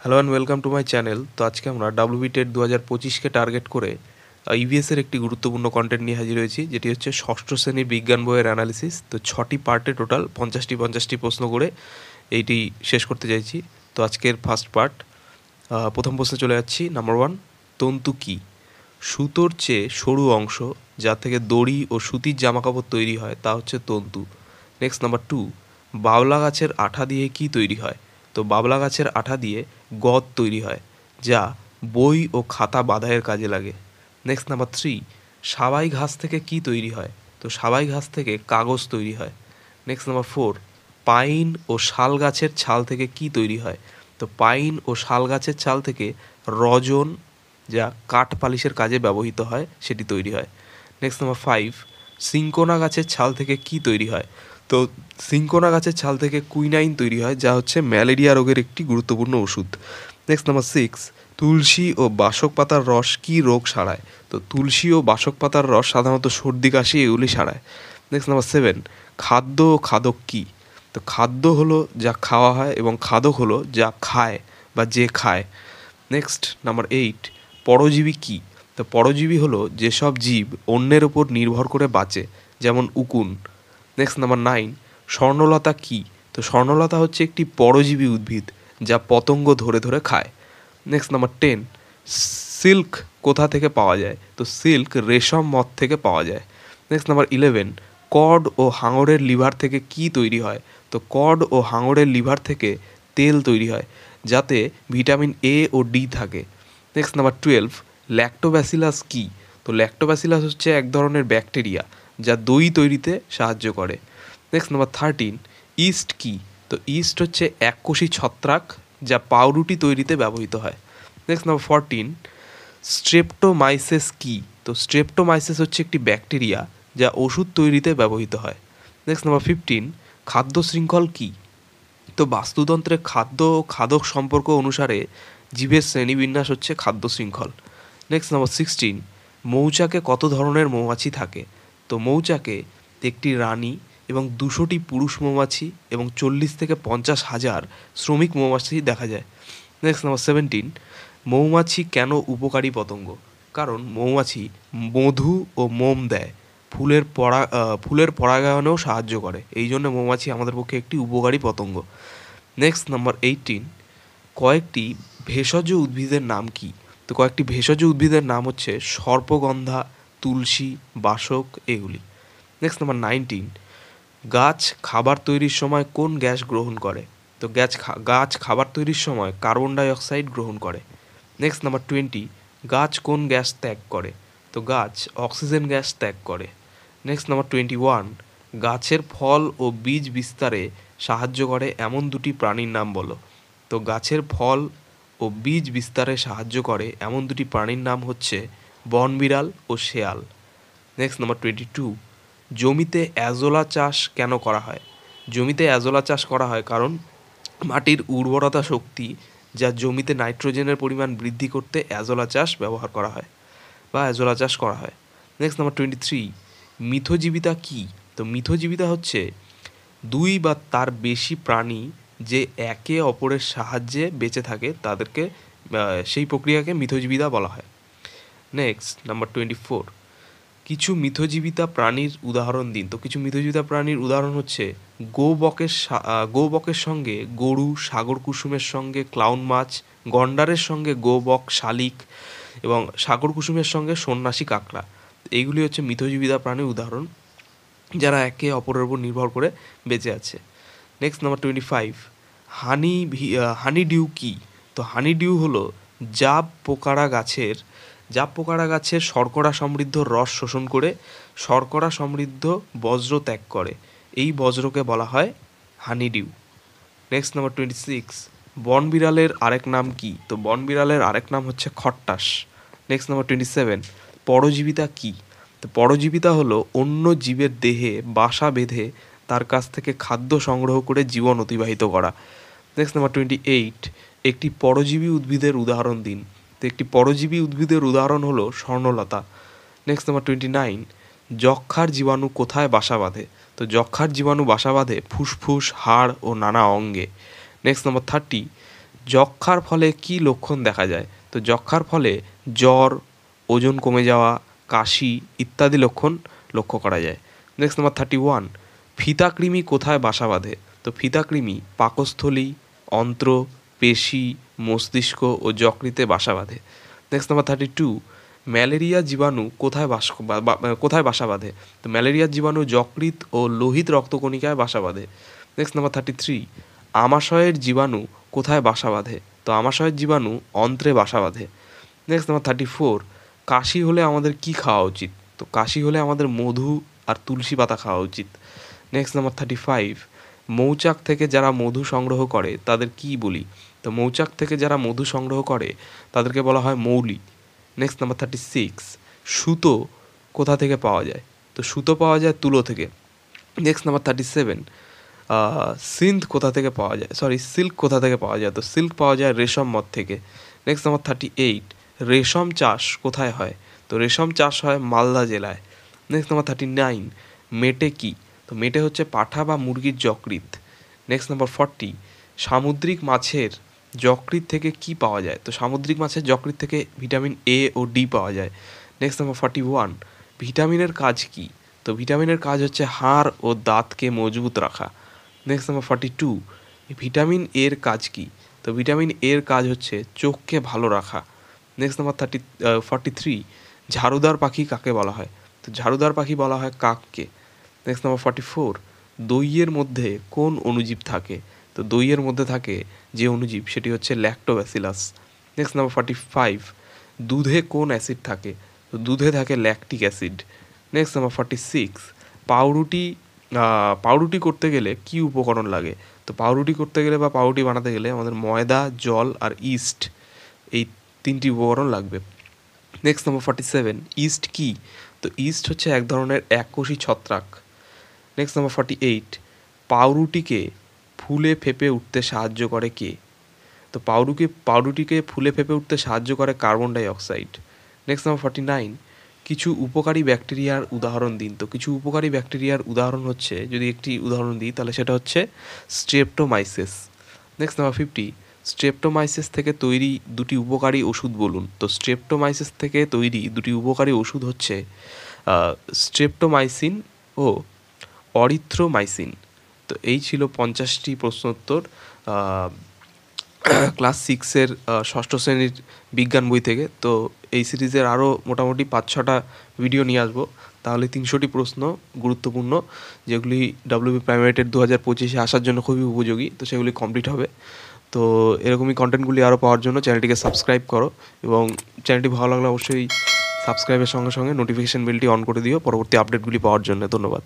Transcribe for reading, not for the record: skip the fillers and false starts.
Hello and welcome to my channel. তো আজকে আমরা ডাব্লিউবি টেট 2025কে টার্গেট করে ইভিএসের একটি গুরুত্বপূর্ণ কন্টেন্ট নিয়ে হাজির হয়েছি, যেটি হচ্ছে ষষ্ঠ শ্রেণীর বিজ্ঞান বইয়ের অ্যানালিসিস। তো 6টি পার্টে টোটাল 50টি প্রশ্ন করে এইটি শেষ করতে চাইছি। তো আজকের ফার্স্ট পার্ট, প্রথম প্রশ্নে চলে যাচ্ছি। নাম্বার 1, তন্তু কী? সুতোর চেয়ে সরু অংশ যা থেকে দড়ি ও সুতির জামাকাপড় তৈরি হয় তা হচ্ছে তন্তু। নেক্সট নাম্বার 2, বাবলা গাছের আঠা দিয়ে কী তৈরি হয়? তো বাবলা গাছের আঠা দিয়ে গদ তৈরি হয়, যা বই ও খাতা বাঁধাইয়ের কাজে লাগে। নেক্সট নাম্বার 3, সাবাই ঘাস থেকে কী তৈরি হয়? তো সাবাই ঘাস থেকে কাগজ তৈরি হয়। নেক্সট নাম্বার 4, পাইন ও শাল গাছের ছাল থেকে কী তৈরি হয়? তো পাইন ও শাল গাছের ছাল থেকে রজন, যা কাঠ পালিশের কাজে ব্যবহৃত হয়, সেটি তৈরি হয়। নেক্সট নাম্বার 5, সিঙ্কোনা গাছের ছাল থেকে কী তৈরি হয়? তো সিঙ্কোনা গাছের ছাল থেকে কুইনাইন তৈরি হয়, যা হচ্ছে ম্যালেরিয়া রোগের একটি গুরুত্বপূর্ণ ওষুধ। নেক্সট নাম্বার 6, তুলসী ও বাসক পাতার রস কী রোগ সারায়? তো তুলসী ও বাসক পাতার রস সাধারণত সর্দি কাশি এগুলি সারায়। নেক্সট নাম্বার 7, খাদ্য ও খাদক কী? তো খাদ্য হলো যা খাওয়া হয় এবং খাদক হলো যা খায় বা যে খায়। নেক্সট নাম্বার 8, পরজীবী কী? তো পরজীবী হলো যেসব জীব অন্যের ওপর নির্ভর করে বাঁচে, যেমন উকুন। নেক্সট নাম্বার 9, স্বর্ণলতা কী? তো স্বর্ণলতা হচ্ছে একটি পরজীবী উদ্ভিদ যা পতঙ্গ ধরে ধরে খায়। নেক্সট নাম্বার 10, সিল্ক কোথা থেকে পাওয়া যায়? তো সিল্ক রেশম মথ থেকে পাওয়া যায়। নেক্সট নাম্বার 11, কড ও হাঙরের লিভার থেকে কী তৈরি হয়? তো কড ও হাঙরের লিভার থেকে তেল তৈরি হয়, যাতে ভিটামিন এ ও ডি থাকে। নেক্সট নাম্বার 12, ল্যাক্টোব্যাসিলাস কী? তো ল্যাক্টোব্যাসিলাস হচ্ছে এক ধরনের ব্যাকটেরিয়া যা দই তৈরিতে সাহায্য করে। নেক্সট নাম্বার 13, ইস্ট কী? তো ইস্ট হচ্ছে এককোষী ছত্রাক যা পাউরুটি তৈরিতে ব্যবহৃত হয়। নেক্সট নাম্বার 14, স্ট্রেপ্টোমাইসিস কী? তো স্ট্রেপ্টোমাইসিস হচ্ছে একটি ব্যাকটেরিয়া যা ওষুধ তৈরিতে ব্যবহৃত হয়। নেক্সট নাম্বার 15, খাদ্য শৃঙ্খল কী? তো বাস্তুতন্ত্রে খাদ্য ও খাদক সম্পর্ক অনুসারে জীবের শ্রেণীবিন্যাস হচ্ছে খাদ্য শৃঙ্খল। নেক্সট নাম্বার 16, মৌচাকে কত ধরনের মৌমাছি থাকে? তো মৌচাকে একটি রানী এবং 200টি পুরুষ মৌমাছি এবং 40 থেকে 50,000 শ্রমিক মৌমাছি দেখা যায়। নেক্সট নাম্বার 17, মৌমাছি কেন উপকারী পতঙ্গ? কারণ মৌমাছি মধু ও মোম দেয়, ফুলের পরাগায়নেও সাহায্য করে, এই জন্য মৌমাছি আমাদের পক্ষে একটি উপকারী পতঙ্গ। নেক্সট নাম্বার 18, কয়েকটি ভেষজ উদ্ভিদের নাম কি? তো কয়েকটি ভেষজ উদ্ভিদের নাম হচ্ছে সর্পগন্ধা, তুলসী, বাসক, এগুলি। নেক্সট নাম্বার 19, গাছ খাবার তৈরির সময় কোন গ্যাস গ্রহণ করে? তো গাছ খাবার তৈরির সময় কার্বন ডাই অক্সাইড গ্রহণ করে। নেক্সট নাম্বার 20, গাছ কোন গ্যাস ত্যাগ করে? তো গাছ অক্সিজেন গ্যাস ত্যাগ করে। নেক্সট নাম্বার 21, গাছের ফল ও বীজ বিস্তারে সাহায্য করে এমন দুটি প্রাণীর নাম বলো। তো গাছের ফল ও বীজ বিস্তারে সাহায্য করে এমন দুটি প্রাণীর নাম হচ্ছে বনবিড়াল ও শেয়াল। নেক্সট নাম্বার 22, জমিতে অ্যাজোলা চাষ কেন করা হয়? জমিতে অ্যাজোলা চাষ করা হয় কারণ মাটির উর্বরতা শক্তি যা জমিতে নাইট্রোজেনের পরিমাণ বৃদ্ধি করতে অ্যাজোলা চাষ ব্যবহার করা হয় বা অ্যাজোলা চাষ করা হয়। নেক্সট নাম্বার 23, মিথজীবিতা কী? তো মিথজীবিতা হচ্ছে দুই বা তার বেশি প্রাণী যে একে অপরের সাহায্যে বেঁচে থাকে, তাদেরকে সেই প্রক্রিয়াকে মিথজীবিতা বলা হয়। নেক্সট নাম্বার 24, কিছু মিথজীবিতা প্রাণীর উদাহরণ দিন। তো কিছু মিথজীবিতা প্রাণীর উদাহরণ হচ্ছে গৌবকের সঙ্গে গরু, সাগর কুসুমের সঙ্গে ক্লাউন মাছ, গন্ডারের সঙ্গে গোবক শালিক এবং সাগর কুসুমের সঙ্গে সন্ন্যাসী কাঁকড়া। এইগুলি হচ্ছে মিথজীবিতা প্রাণীর উদাহরণ যারা একে অপরের উপর নির্ভর করে বেঁচে আছে। নেক্সট নাম্বার 25, হানি ডিউ কী? তো হানি ডিউ হলো জাব পোকারা গাছের শর্করা সমৃদ্ধ রস শোষণ করে শর্করা সমৃদ্ধ বজ্র ত্যাগ করে, এই বজ্রকে বলা হয় হানি ডিউ। নেক্সট নাম্বার 26, বনবিড়ালের আরেক নাম কি? তো বনবিড়ালের আরেক নাম হচ্ছে খট্টাস। নেক্সট নাম্বার 27, পরজীবিতা কী? তো পরজীবিতা হলো অন্য জীবের দেহে বাসা বেঁধে তার কাছ থেকে খাদ্য সংগ্রহ করে জীবন অতিবাহিত করা। নেক্সট নাম্বার 28, একটি পরজীবী উদ্ভিদের উদাহরণ দিন। তো একটি পরজীবী উদ্ভিদের উদাহরণ হলো স্বর্ণলতা। নেক্সট নাম্বার 29, যক্ষ্মার জীবাণু কোথায় বাসা বাঁধে? তো যক্ষ্মার জীবাণু বাসা বাঁধে ফুসফুস, হাড় ও নানা অঙ্গে। নেক্সট নাম্বার 30, যক্ষ্মার ফলে কী লক্ষণ দেখা যায়? তো যক্ষ্মার ফলে জ্বর, ওজন কমে যাওয়া, কাশি ইত্যাদি লক্ষণ লক্ষ্য করা যায়। নেক্সট নাম্বার 31, ফিতাকৃমি কোথায় বাসা বাঁধে? তো ফিতাকৃমি পাকস্থলী, অন্ত্র, পেশি, মস্তিষ্ক ও যকৃতে বাসা বাঁধে। নেক্সট নাম্বার 32, ম্যালেরিয়া জীবাণু কোথায় বাসা বাঁধে? তো ম্যালেরিয়ার জীবাণু যকৃৎ ও লোহিত রক্তকণিকায় বাসা বাঁধে। নেক্সট নাম্বার 33, আমাশয়ের জীবাণু কোথায় বাসা বাঁধে? তো আমাশয়ের জীবাণু অন্ত্রে বাসা বাঁধে। নেক্সট নাম্বার 34, কাশি হলে আমাদের কি খাওয়া উচিত? তো কাশি হলে আমাদের মধু আর তুলসী পাতা খাওয়া উচিত। নেক্সট নাম্বার 35, মৌচাক থেকে যারা মধু সংগ্রহ করে তাদের কি বলি? তো মৌচাক থেকে যারা মধু সংগ্রহ করে তাদেরকে বলা হয় মৌলি। নেক্সট নাম্বার 36, সুতো কোথা থেকে পাওয়া যায়? তো সুতো পাওয়া যায় তুলো থেকে। নেক্সট নাম্বার 37, সিল্ক কোথা থেকে পাওয়া যায়? সিল্ক কোথা থেকে পাওয়া যায়? তো সিল্ক পাওয়া যায় রেশম মদ থেকে। নেক্সট নাম্বার 38, রেশম চাষ কোথায় হয়? তো রেশম চাষ হয় মালদা জেলায়। নেক্সট নাম্বার 39, মেটে কি? তো মেটে হচ্ছে পাঠা বা মুরগির যকৃৎ। নেক্সট নাম্বার 40, সামুদ্রিক মাছের যকৃৎ থেকে কি পাওয়া যায়? তো সামুদ্রিক মাছের যকৃৎ থেকে ভিটামিন এ ও ডি পাওয়া যায়। নেক্সট নাম্বার 41, ভিটামিনের কাজ কি? তো ভিটামিনের কাজ হচ্ছে হাড় ও দাঁতকে মজবুত রাখা। নেক্সট নাম্বার 42, ভিটামিন এর কাজ কি? তো ভিটামিন এর কাজ হচ্ছে চোখকে ভালো রাখা। নেক্সট নাম্বার 43, ঝাড়ুদার পাখি কাকে বলা হয়? তো ঝাড়ুদার পাখি বলা হয় কাককে। নেক্সট নাম্বার 44, দইয়ের মধ্যে কোন অণুজীব থাকে? তো দইয়ের মধ্যে থাকে যে অণুজীব সেটি হচ্ছে ল্যাক্টোব্যাসিলাস। নেক্সট নাম্বার 45, দুধে কোন অ্যাসিড থাকে? তো দুধে থাকে ল্যাকটিক অ্যাসিড। নেক্সট নাম্বার 46, পাউরুটি করতে গেলে কি উপকরণ লাগে? তো পাউরুটি করতে গেলে বা পাউরুটি বানাতে গেলে আমাদের ময়দা, জল আর ইস্ট, এই তিনটি উপকরণ লাগবে। নেক্সট নাম্বার 47, ইস্ট কি? তো ইস্ট হচ্ছে এক ধরনের এককোষী ছত্রাক। নেক্সট নাম্বার 48, পাউরুটিকে ফুলে ফেপে উঠতে সাহায্য করে কে? তো পাউরুটিকে ফুলে ফেপে উঠতে সাহায্য করে carbon die oxide. Next number 49, কিছু উপকারী ব্যাকটেরিয়ার উদাহরণ দিন। তো কিছু উপকারী ব্যাকটেরিয়ার উদাহরণ হচ্ছে, যদি একটি উদাহরণ দিই তাহলে সেটা হচ্ছে স্ট্রেপ্টোমাইসিস। নেক্সট নাম্বার 50, স্ট্রেপ্টোমাইসিস থেকে তৈরি দুটি উপকারী ওষুধ বলুন। তো স্ট্রেপ্টোমাইসিস থেকে তৈরি দুটি উপকারী ওষুধ হচ্ছে স্ট্রেপ্টোমাইসিন ও অরিথ্রোমাইসিন। তো এই ছিল 50টি প্রশ্নোত্তর ক্লাস 6-এর ষষ্ঠ শ্রেণীর বিজ্ঞান বই থেকে। তো এই সিরিজের আরও মোটামুটি 5-6টা ভিডিও নিয়ে আসবো, তাহলে 300টি প্রশ্ন গুরুত্বপূর্ণ, যেগুলি ডাব্লিউবি প্রাইমারি টেট 2025-এ আসার জন্য খুবই উপযোগী, তো সেগুলি কমপ্লিট হবে। তো এরকমই কন্টেন্টগুলি আরও পাওয়ার জন্য চ্যানেলটিকে সাবস্ক্রাইব করো, এবং চ্যানেলটি ভালো লাগলে অবশ্যই সাবস্ক্রাইবের সঙ্গে সঙ্গে নোটিফিকেশান বেলটি অন করে দিও পরবর্তী আপডেটগুলি পাওয়ার জন্য। ধন্যবাদ।